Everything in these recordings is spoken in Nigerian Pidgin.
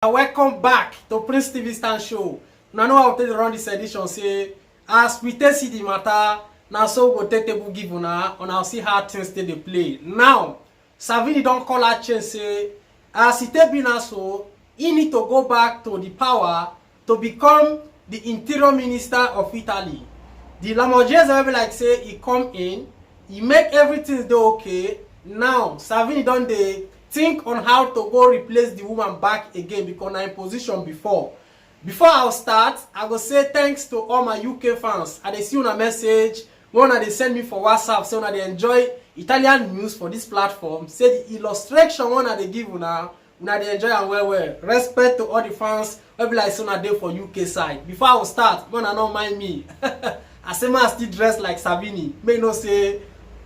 Welcome back to Prince TV Stand Show. Now, I know how to run this edition. Say, as we take the matter, now so we go take table give una, and I'll see how things they play. Now, Salvini don't call her change. Say, as he take be now so, he need to go back to the power to become the interior minister of Italy. The Larmoegese will like say he come in, he make everything do okay. Now, Salvini don't they think on how to go replace the woman back again because I'm in position before. Before I'll start, I will say thanks to all my UK fans. And they see on a message, one that they send me for WhatsApp, saying that they enjoy Italian news for this platform. Say the illustration one that they give una they enjoy and well. Respect to all the fans who be like so day for UK side. Before I will start, man, I don't mind me. I say man still dress like Salvini. May no say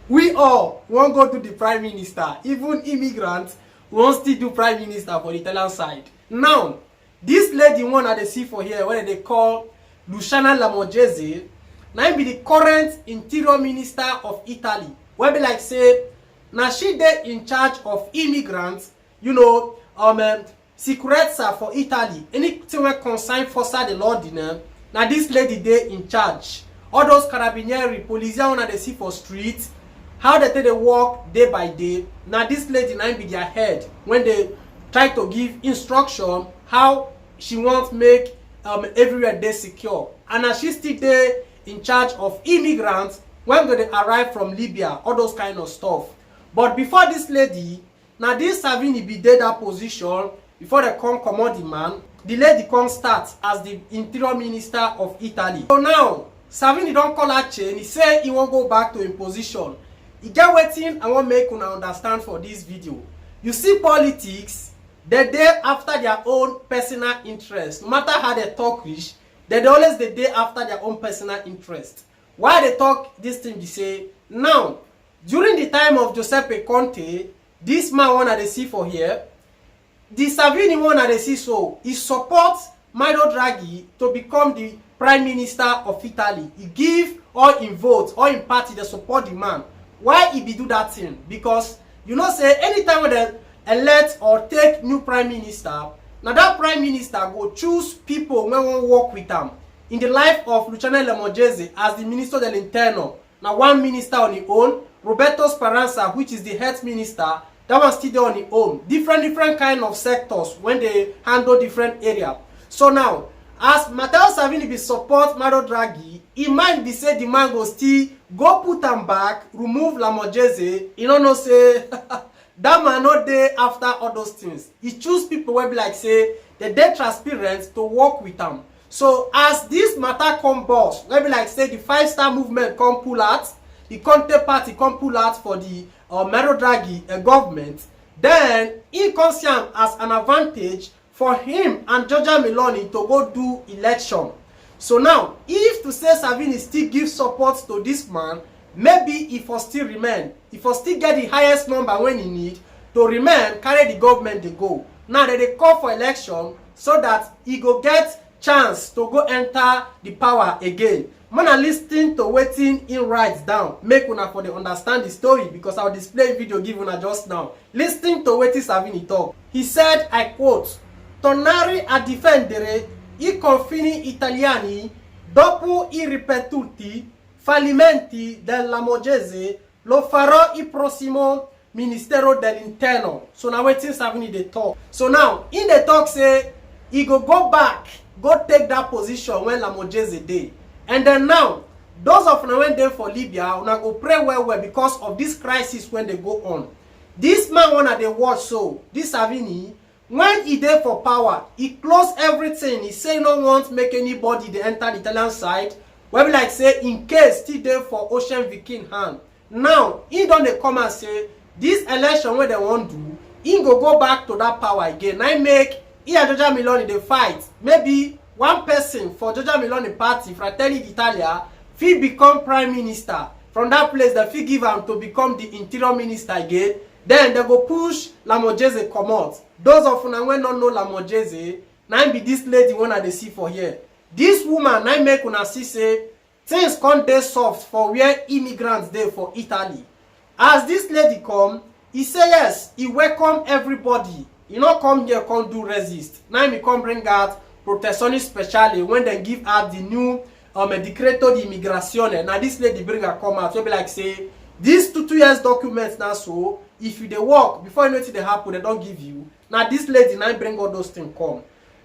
we all won't go to the prime minister. Even immigrants won't still do prime minister for the Italian side. Now, this lady one that they see for here, what they call Luciana Larmoegese, now be the current interior minister of Italy. Where be like say, now she dey in charge of immigrants, you know, sicurezza for Italy. Anything that concern forza dell'ordine, now this lady dey in charge. All those carabinieri, polizia one that they see for streets, how they take the work day by day. Now this lady now be their head when they try to give instruction how she wants make everywhere they secure. And now she still there in charge of immigrants when they arrive from Libya, all those kind of stuff. But before this lady, now this Salvini be there that position, before they come command the man, the lady come start as the interior minister of Italy. So now, Salvini don't call her change, he say he won't go back to his position. You get waiting I want make una understand for this video. You see politics, they're there after their own personal interest. No matter how they talk rich, they're always the day after their own personal interest. Why they talk this thing they say, now, during the time of Giuseppe Conte, this man one that they see for here, the Salvini one that they see so, he supports Mario Draghi to become the prime minister of Italy. He give all in votes, all in party, they support the man. Why he be do that thing? Because you know say anytime when they elect or take new prime minister, now that prime minister go choose people when won't work with them. In the life of Luciana Larmoegese as the minister dell'interno, now one minister on his own, Roberto Speranza, which is the health minister, that one still there on his own. Different kind of sectors when they handle different area. So now, as Matteo Salvini be support Mario Draghi, he might be say the man go still go put am back, remove Larmoegese. You know say that man not there after all those things. He choose people where be like say they transparent to work with them. So as this matter come boss, where be like say the 5-star movement come pull out, the Conte party come pull out for the Mario Draghi government, then he can see am as an advantage for him and Giorgia Meloni to go do election. So now, if to say Salvini still give support to this man, maybe if he still remain, if he still get the highest number when he need to remain, carry the government they go. Now that they call for election so that he go get chance to go enter the power again. Man, I listen to waiting in writes down. Make una for the understand the story because I'll display video give una just now. Listen to waiting Salvini talk. He said, I quote, tornare a difendere i confini italiani dopo i ripetuti fallimenti del Larmoegese lo farò il prossimo Ministero dell'Interno. So now waiting Salvini they talk. So now in the talk say he go back, go take that position when Larmoegese dey. And then now those of una when dey for Libya, una go pray well because of this crisis when they go on. This man wanna they watch so this Salvini. When he there for power, he close everything. He say no want make anybody they enter the Italian side. Where we like say in case still there for Ocean Viking hand. Now he don't they come and say this election where they want do, he go back to that power again. I make he and Giorgia Meloni they fight. Maybe one person for Giorgia Meloni party, Fratelli d'Italia, he become prime minister. From that place, they fee give him to become the interior minister again. Then they go push Larmoegese come out. Those of una when don't know Larmoegese, now be this lady one that they see for here. This woman now make una see say things can't dey soft for where immigrants dey for Italy. As this lady come, he say yes, he welcome everybody. e no come here come do resist. Now me come bring out protectionist specially when they give out the new decreto di immigrazione. Now this lady bring her come out, so be like say these 2 years documents now, so if you dey work before you know wetin dey happen, they don't give you. Now this lady now bring all those things come.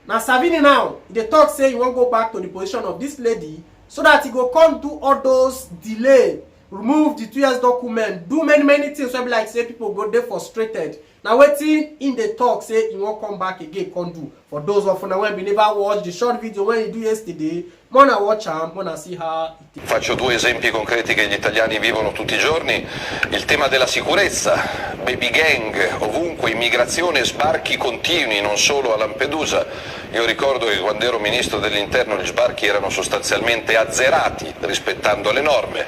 Now Salvini now they talk say you won't go back to the position of this lady so that he go come do all those delay, remove the 2 years document, do many things. So be like say people go there frustrated. Now waiting in the talk say he won't come back again, can't do. For those of you when we never watch the short video when he do yesterday, wanna watch him, wanna see how it is. Faccio 2 esempi concreti che gli italiani vivono tutti i giorni. Il tema della sicurezza, baby gang, ovunque, immigrazione, sbarchi continui, non solo a Lampedusa. Io ricordo che quando ero ministro dell'interno gli sbarchi erano sostanzialmente azzerati, rispettando le norme,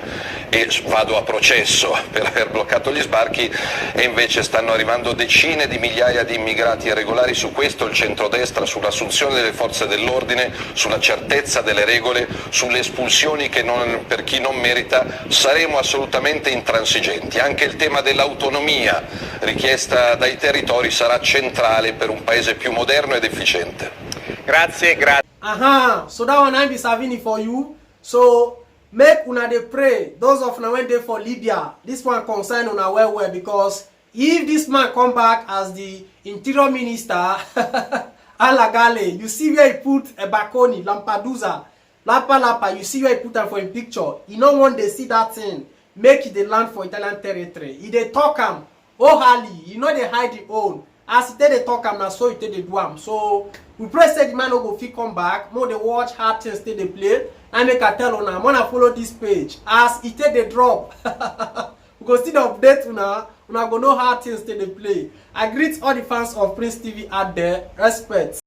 e vado a processo per aver bloccato gli sbarchi, e invece stanno arrivando decine di migliaia di immigrati irregolari. Su questo il centrodestra, sull'assunzione delle forze dell'ordine, sulla certezza delle regole, sulle espulsioni che per chi non merita, saremo assolutamente intransigenti. Anche il tema dell'autonomia richiesta dai territori sarà centrale per un paese più moderno ed efficiente. Grazie. Aha, so that one I be Salvini for you. So make una dey pray. Those of una went there for Libya, this one concern una well because if this man come back as the interior minister, Alagale, you see where he put a Bakoni, Lampedusa, Lapa, you see where he put them for a picture. You no want to see that thing, make it the land for Italian territory. If they talk him, oh Hali, you know they hide the own. As they talk him, now so it they do him. So we pray say the man no go fit come back. More they watch hard things they play. I make a tell on them, wanna follow this page. As it they drop. We go see the update una go know how things they play. I greet all the fans of Prince TV out there. Respect.